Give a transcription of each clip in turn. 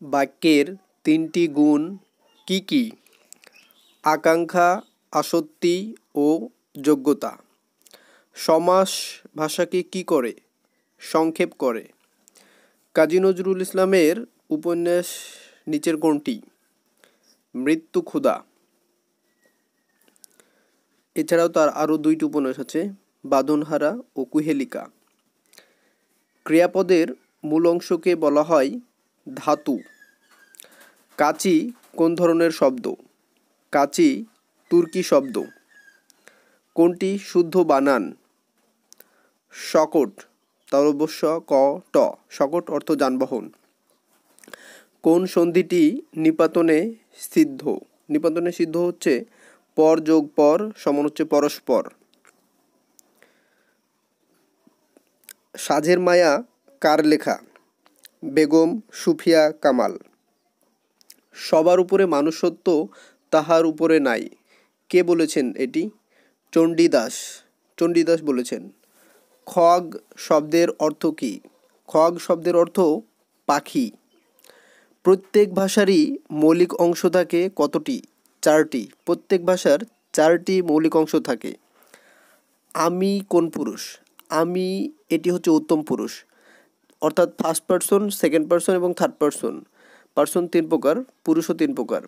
বাক্যের তিনটি গুণ কি কি? আকাঙ্ক্ষা, আসক্তি ও যোগ্যতা। সমাস ভাষাকে কি করে? সংক্ষেপ করে। কাজী নজরুল ইসলামের উপন্যাস নিচের কোনটি? মৃত্যু ক্ষুধা। এছাড়াও তার আরও দুইটি উপন্যাস আছে, বাঁধনহারা ও কুহেলিকা। ক্রিয়াপদের মূল অংশকে বলা হয় ধাতু। কাঁচি কোন ধরনের শব্দ? কাঁচি তুর্কি শব্দ। কোনটি শুদ্ধ বানান? শকট, তার অবশ্য ক ট। শকট অর্থ যানবাহন। কোন সন্ধিটি নিপাতনে সিদ্ধ? নিপাতনে সিদ্ধ হচ্ছে পর যোগ পর সমান হচ্ছে পরস্পর। সাঝের মায়া কার লেখা? বেগম সুফিয়া কামাল। সবার উপরে মানুষত্ব তাহার উপরে নাই, কে বলেছেন এটি? চণ্ডীদাস। চণ্ডীদাস বলেছেন। খগ শব্দের অর্থ কী? খগ শব্দের অর্থ পাখি। প্রত্যেক ভাষারই মৌলিক অংশ থাকে কতটি? 4টি। প্রত্যেক ভাষার 4টি মৌলিক অংশ থাকে। আমি কোন পুরুষ? আমি, এটি হচ্ছে উত্তম পুরুষ, অর্থাৎ ফার্স্ট পারসন, সেকেন্ড পারসন এবং থার্ড পারসন। পারসন 3 প্রকার, পুরুষও 3 প্রকার।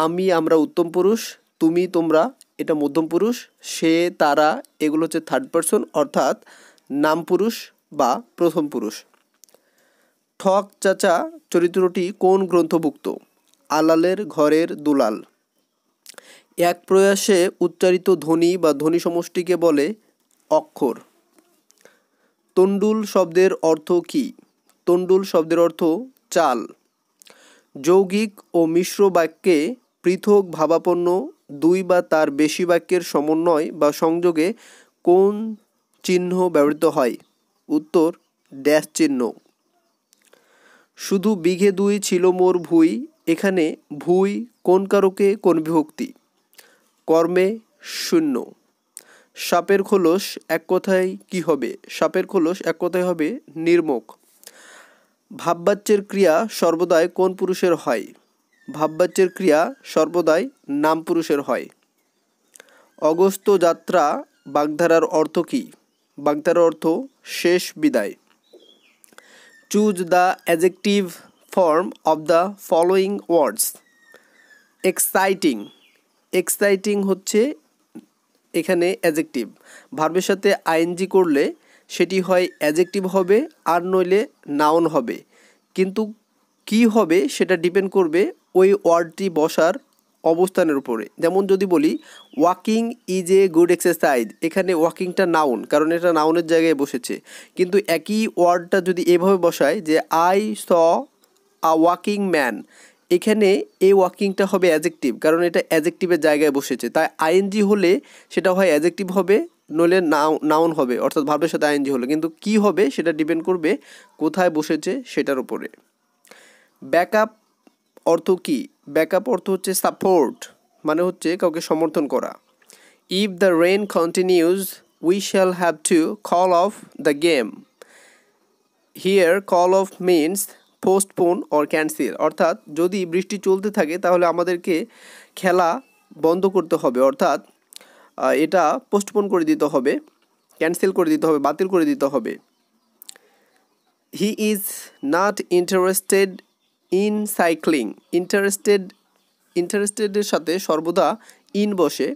আমি, আমরা উত্তম পুরুষ। তুমি, তোমরা এটা মধ্যম পুরুষ। সে, তারা এগুলো হচ্ছে থার্ড পারসন, অর্থাৎ নাম পুরুষ বা প্রথম পুরুষ। ঠক চাচা চরিত্রটি কোন গ্রন্থভুক্ত? আলালের ঘরের দুলাল। এক প্রয়াসে উচ্চারিত ধ্বনি বা ধ্বনি সমষ্টিকে বলে অক্ষর। তণ্ডুল শব্দের অর্থ কী? তণ্ডুল শব্দের অর্থ চাল। যৌগিক ও মিশ্র বাক্যে পৃথক ভাবাপন্ন 2 বা তার বেশি বাক্যের সমন্বয় বা সংযোগে কোন চিহ্ন ব্যবহৃত হয়? উত্তর, ড্যাশ চিহ্ন। শুধু বিঘে 2 ছিল মোর ভুঁই, এখানে ভুঁই কোন কারকে কোন বিভক্তি? কর্মে শূন্য। সাপের খোলস এক কথায় কি হবে? সাপের খোলস এক কথায় হবে নির্মুখ। ভাববাচ্যের ক্রিয়া সর্বদাই কোন পুরুষের হয়? ভাববাচ্যের ক্রিয়া সর্বদাই নাম পুরুষের হয়। অগস্ত্য যাত্রা বাগধারার অর্থ কী? বাগধারার অর্থ শেষ বিদায়। Choose the adjective form of the following words. Exciting. Exciting হচ্ছে এখানে অ্যাডজেক্টিভ। ভার্বের সাথে আইএনজি করলে সেটি হয় অ্যাডজেক্টিভ হবে, আর নইলে নাউন হবে। কিন্তু কি হবে সেটা ডিপেন্ড করবে ওই ওয়ার্ডটি বসার অবস্থানের উপরে। যেমন যদি বলি walking is a good exercise, এখানে ওয়াকিংটা নাউন, কারণ এটা নাউনের জায়গায় বসেছে। কিন্তু একই ওয়ার্ডটা যদি এভাবে বসায় যে I saw a walking man, এখানে এই ওয়াকিংটা হবে অ্যাডজেক্টিভ, কারণ এটা অ্যাডজেক্টিভের জায়গায় বসেছে। তাই আইএনজি হলে সেটা হয় অ্যাডজেক্টিভ হবে, নইলে নাউন হবে, অর্থাৎ ভার্বের সাথে আইএনজি হলে। কিন্তু কি হবে সেটা ডিপেন্ড করবে কোথায় বসেছে সেটার উপরে। ব্যাকআপ অর্থ কী? ব্যাকআপ অর্থ হচ্ছে সাপোর্ট, মানে হচ্ছে কাউকে সমর্থন করা। If the rain continues we shall have to call of the game. Here call of means postpone or cancel, অর্থাৎ যদি বৃষ্টি চলতে থাকে তাহলে আমাদেরকে খেলা বন্ধ করতে হবে, অর্থাৎ এটা পোস্টপোন করে দিতে হবে, ক্যান্সেল করে দিতে হবে, বাতিল করে দিতে হবে। He is not interested in cycling. ইন্টারেস্টেডের সাথে সর্বদা ইন বসে,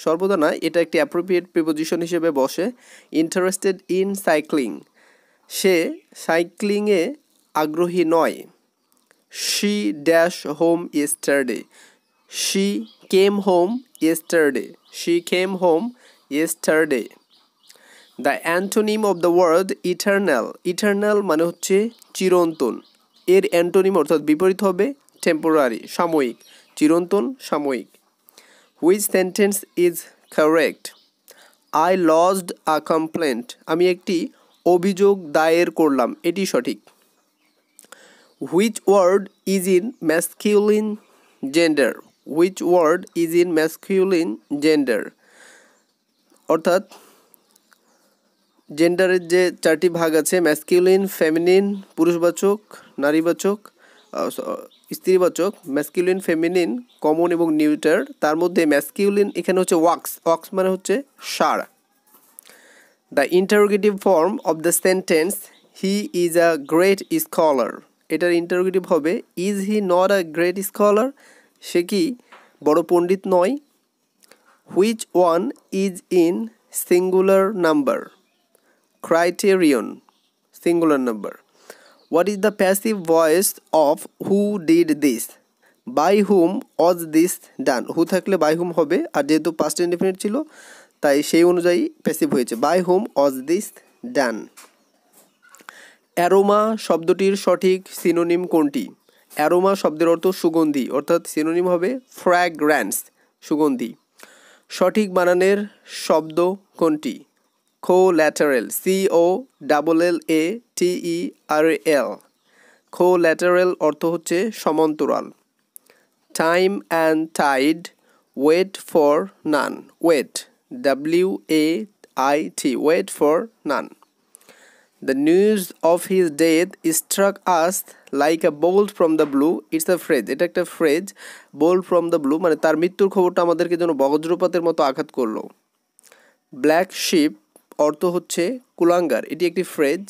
সর্বদা না, এটা একটি অ্যাপ্রোপ্রিয়েট প্রিপোজিশন হিসেবে বসে। ইন্টারেস্টেড ইন সাইক্লিং, সে সাইক্লিংয়ে আগ্রহী নয়। She dash home yesterday. She came home yesterday. She came home yesterday. The antonym of the word eternal. Eternal মানে হচ্ছে চিরন্তন। এর অ্যান্টোনিম অর্থাৎ বিপরীত হবে টেম্পোরারি, সাময়িক। চিরন্তন, সাময়িক। Which sentence is correct? I lodged a complaint. আমি একটি অভিযোগ দায়ের করলাম, এটি সঠিক। Which word is in masculine gender? Which word is in masculine gender, অর্থাৎ জেন্ডারের যে 4টি ভাগ আছে, ম্যাসকিউলিন, ফেমিনিন পুরুষবাচক, নারীবাচক, স্ত্রীবাচক, ম্যাসকিউলিন, ফেমিনিন, কমন এবং নিউটার। তার মধ্যে ম্যাসকিউলিন এখানে হচ্ছে ওয়াক্স, ওয়াক্স মানে হচ্ছে সার। The interrogative form of the sentence he is a great scholar, এটার ইন্টারোগেটিভ হবে is he not a great scholar, সে কি বড় পণ্ডিত নয়। Which one is in singular number, criterion singular number. What is the passive voice of who did this, by whom was this done. Who থাকলে by হুম হবে, আর যেহেতু past indefinite ছিল তাই সেই অনুযায়ী প্যাসিভ হয়েছে, by whom was this done. Aroma শব্দটির সঠিক সিনোনিম কোনটি? অ্যারোমা শব্দের অর্থ সুগন্ধি, অর্থাৎ সিনোনিম হবে ফ্র্যাগ্র্যান্স, সুগন্ধি। সঠিক বানানের শব্দ কোনটি? কোল্যাটারাল, COLLATERAL, কোল্যাটারাল অর্থ হচ্ছে সমান্তরাল। Time and tide, wait for none, wait, WAIT, wait for none. The news of his death struck us like a bolt from the blue. It's a phrase. এটা একটা phrase, bolt from the blue মানে তার মৃত্যুর খবরটা আমাদেরকে যেন বজ্রপাতের মতো আঘাত করলো। ব্ল্যাক শিপ অর্থ হচ্ছে কুলাঙ্গার, এটি একটি ফ্রেজ।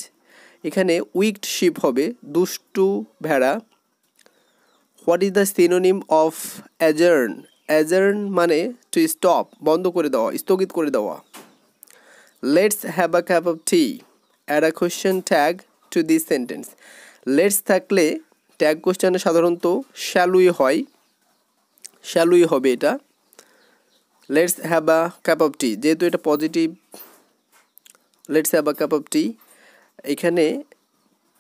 এখানে উইকড শিপ হবে দুষ্টু ভেড়া। What is the synonym of adjourn? Adjourn মানে টু স্টপ, বন্ধ করে দেওয়া, স্থগিত করে দেওয়া। Let's have a cup of tea, add a question tag to this sentence. Let's থাকলে ট্যাগ কোয়েশ্চেনে সাধারণত শ্যালুই হয়, শ্যালুই হবে এটা। Let's have a cup of tea, যেহেতু এটা positive, let's have a cup of tea, এখানে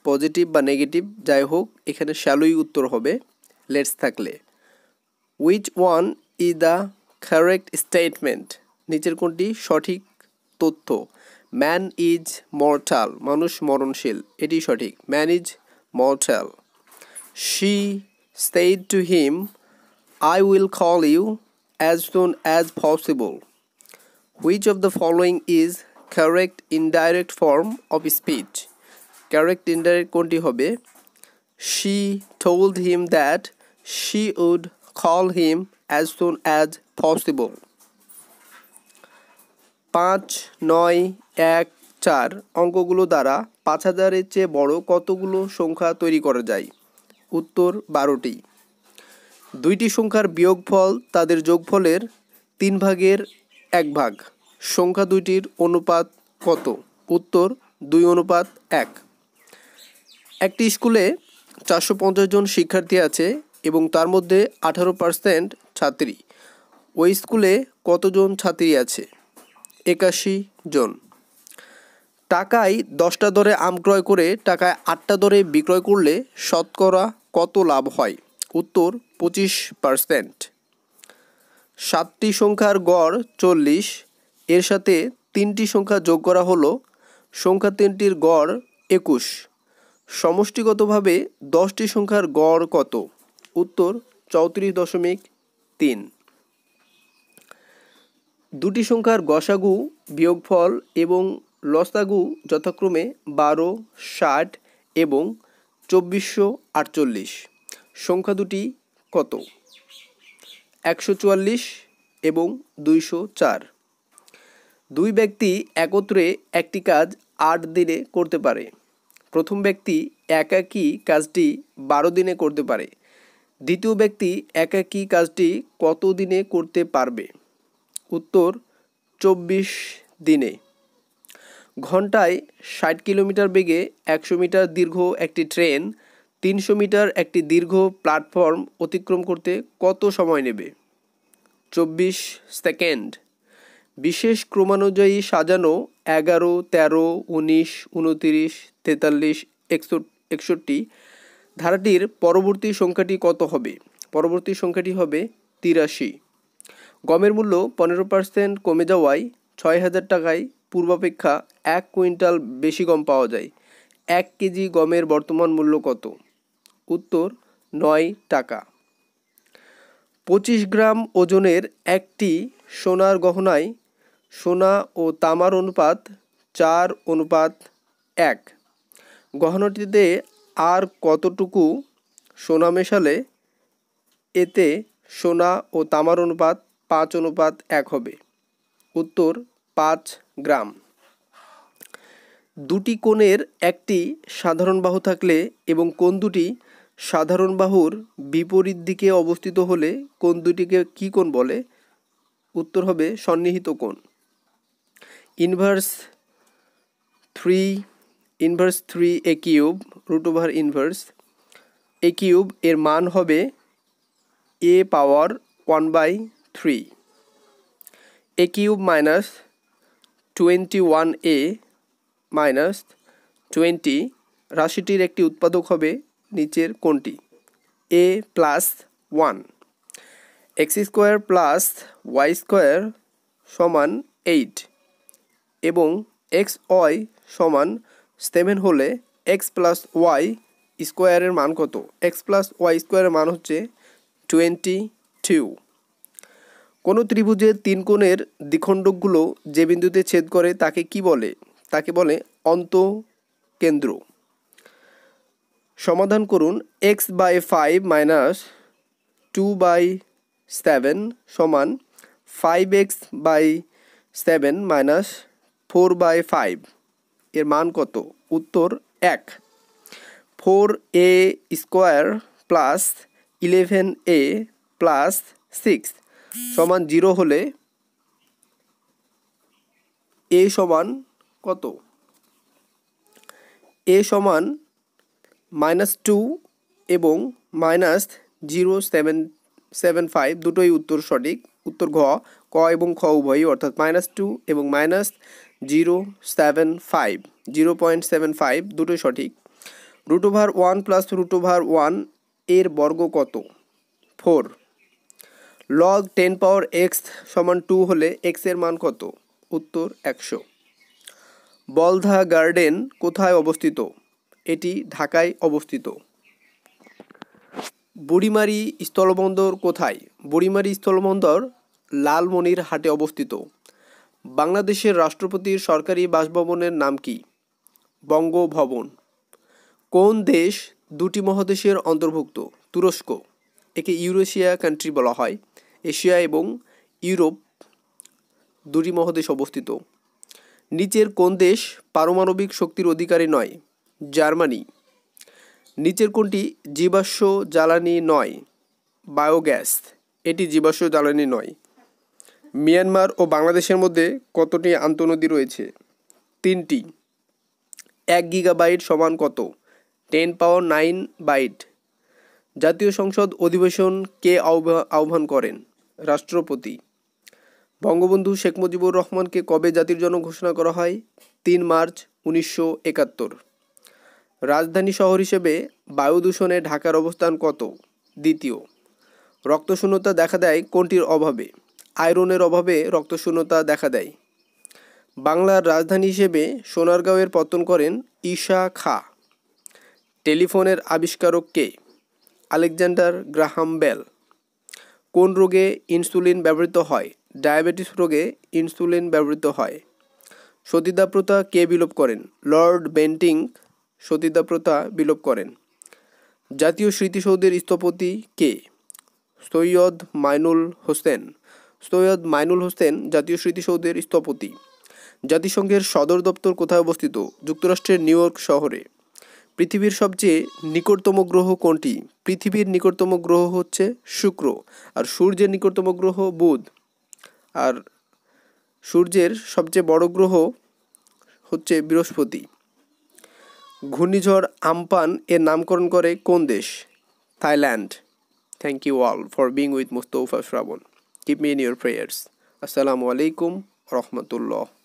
পজিটিভ বা নেগেটিভ যাই হোক এখানে শ্যালুই উত্তর হবে লেটস থাকলে। Which one is the correct statement, নিচের কোনটি সঠিক তথ্য? ম্যান ইজ মর্টাল, মানুষ মরণশীল, এটি সঠিক, man is mortal. She said to him, I will call you as soon as possible. Which of the following is correct indirect form of speech? Correct indirect কোনটি হবে? She told him that she would call him as soon as possible. 5, 9, 1, 4 অঙ্কগুলো দ্বারা 5000-এর চেয়ে বড় কতগুলো সংখ্যা তৈরি করা যায়? উত্তর 12টি। দুইটি সংখ্যার বিয়োগফল তাদের যোগফলের 3/1 সংখ্যা দুইটির অনুপাত কত? উত্তর 2:1। একটি স্কুলে 450 জন শিক্ষার্থী আছে এবং তার মধ্যে 18% ছাত্রী। ওই স্কুলে কতজন ছাত্রী আছে? 81 জন। টাকায় 10টা দরে আম ক্রয় করে টাকায় 8টা দরে বিক্রয় করলে শতকরা কত লাভ হয়? উত্তর 25%। 7টি সংখ্যার গড় 40, এর সাথে 3টি সংখ্যা যোগ করা হলো সংখ্যা 3টির গড় 21। সমষ্টিগতভাবে 10টি সংখ্যার গড় কত? উত্তর 34.3। দুটি সংখ্যার গসাগু, বিয়োগফল এবং লসাগু যথাক্রমে 12, 60 এবং 2448। সংখ্যা দুটি কত? 144 এবং 204। দুই ব্যক্তি একত্রে একটি কাজ 8 দিনে করতে পারে। প্রথম ব্যক্তি একাকী কাজটি 12 দিনে করতে পারে। দ্বিতীয় ব্যক্তি একাকী কাজটি কত দিনে করতে পারবে? উত্তর 24 দিনে। ঘন্টায় 60 কিলোমিটার বেগে 100 মিটার দীর্ঘ একটি ট্রেন 300 মিটার একটি দীর্ঘ প্ল্যাটফর্ম অতিক্রম করতে কত সময় নেবে? 24 সেকেন্ড। বিশেষ ক্রমানুযায়ী সাজানো 11, 13, 19, 29, 43, 61 ধারাটির পরবর্তী সংখ্যাটি কত হবে? পরবর্তী সংখ্যাটি হবে 83। গমের মূল্য 15% কমে যাওয়ায় 6000 টাকায় পূর্বাপেক্ষা 1 কুইন্টাল বেশি গম পাওয়া যায়। 1 কেজি গমের বর্তমান মূল্য কত? উত্তর 9 টাকা। 25 গ্রাম ওজনের একটি সোনার গহনায় সোনা ও তামার অনুপাত 4:1। গহনাটিতে আর কতটুকু সোনা মেশালে এতে সোনা ও তামার অনুপাত 5:1 হবে। উত্তর 5 গ্রাম। দুটি কোণের একটি সাধারণ বাহু থাকলে এবং কোণ দুটি সাধারণ বাহুর বিপরীত দিকে অবস্থিত হলে কোণ দুটিকে কি কোণ বলে? উত্তর হবে সন্নিহিত কোণ। ইনভার্স 3 এ কিউব √ ইনভার্স এ কিউব এর মান হবে a power 1/3। A cube minus 21a minus 20 রাশিটির একটি উৎপাদক হবে নিচের কোনটি? a plus 1। x² plus y² সমান 8 এবং xy সমান 7 হলে x প্লাস y স্কোয়ারের মান কত? x প্লাস y স্কোয়ারের মান হচ্ছে 22। কোনো ত্রিভুজের তিন কোণের দ্বিখণ্ডকগুলো যে বিন্দুতে ছেদ করে তাকে কি বলে? তাকে বলে অন্তঃকেন্দ্র। সমাধান করুন। x/5 মাইনাস 2/7 সমান 5x/7 মাইনাস 4/5 এর মান কত? উত্তর 1। 4a square plus 11a plus 6 সমান 0 হলে a সমান কত? a সমান -2 এবং -0.775 দুটোই উত্তর সঠিক। উত্তর ঘ। ক এবং খ উভয়ই, অর্থাৎ -2 এবং -0.75 দুটোই সঠিক। √1 প্লাস √1 এর বর্গ কত? 4। log 10 পাওয়ার x সমান 2 হলে x এর মান কত? উত্তর 100। বলধা গার্ডেন কোথায় অবস্থিত? এটি ঢাকায় অবস্থিত। বুড়িমারি স্থলবন্দর কোথায়? বুড়িমারি স্থলবন্দর লালমনিরহাটে অবস্থিত। বাংলাদেশের রাষ্ট্রপতির সরকারি বাসভবনের নাম কি? বঙ্গভবন। কোন দেশ দুটি মহাদেশের অন্তর্ভুক্ত? তুরস্ক। একে ইউরেশিয়া কান্ট্রি বলা হয়। এশিয়া এবং ইউরোপ দুটি মহাদেশ অবস্থিত। নিচের কোন দেশ পারমাণবিক শক্তির অধিকারী নয়? জার্মানি। নিচের কোনটি জীবাশ্ম জ্বালানি নয়? বায়োগ্যাস। এটি জীবাশ্ম জ্বালানি নয়। মিয়ানমার ও বাংলাদেশের মধ্যে কতটি আন্তঃনদী রয়েছে? 3টি। 1 গিগাবাইট সমান কত? 10 পাওয়ার 9 বাইট। জাতীয় সংসদ অধিবেশন কে আহ্বান করেন? রাষ্ট্রপতি। বঙ্গবন্ধু শেখ মুজিবুর রহমানকে কবে জাতির জনক ঘোষণা করা হয়? 3 মার্চ 1971। রাজধানী শহর হিসেবে বায়ু দূষণে ঢাকার অবস্থান কত? দ্বিতীয়। রক্তশূন্যতা দেখা দেয় কোনটির অভাবে? আয়রনের অভাবে রক্তশূন্যতা দেখা দেয়। বাংলার রাজধানী হিসেবে সোনারগাঁওয়ের পত্তন করেন ঈশা খাঁ। টেলিফোনের আবিষ্কারক কে? Alexander Graham bell. কোন রোগে ইনসুলিন ব্যবহৃত হয়? ডায়াবেটিস রোগে ইনসুলিন ব্যবহৃত হয়। সতীদাহ প্রথা কে বিলোপ করেন? লর্ড বেন্টিং সতীদাহ প্রথা বিলোপ করেন। জাতীয় স্মৃতিসৌধের স্থপতি কে? সৈয়দ মাইনুল হোসেন। সৈয়দ মাইনুল হোসেন জাতীয় স্মৃতিসৌধের স্থপতি। জাতিসংঘের সদর দপ্তর কোথায় অবস্থিত? যুক্তরাষ্ট্রের নিউ ইয়র্ক শহরে। পৃথিবীর সবচেয়ে নিকটতম গ্রহ কোনটি? পৃথিবীর নিকটতম গ্রহ হচ্ছে শুক্র, আর সূর্যের নিকটতম গ্রহ বুধ। আর সূর্যের সবচেয়ে বড় গ্রহ হচ্ছে বৃহস্পতি। ঘূর্ণিঝড় আম্পান এর নামকরণ করে কোন দেশ? Thailand. Thank you all for being with Mustafa Shravan. Keep me in your prayers. Assalamu alaikum rahmatullah.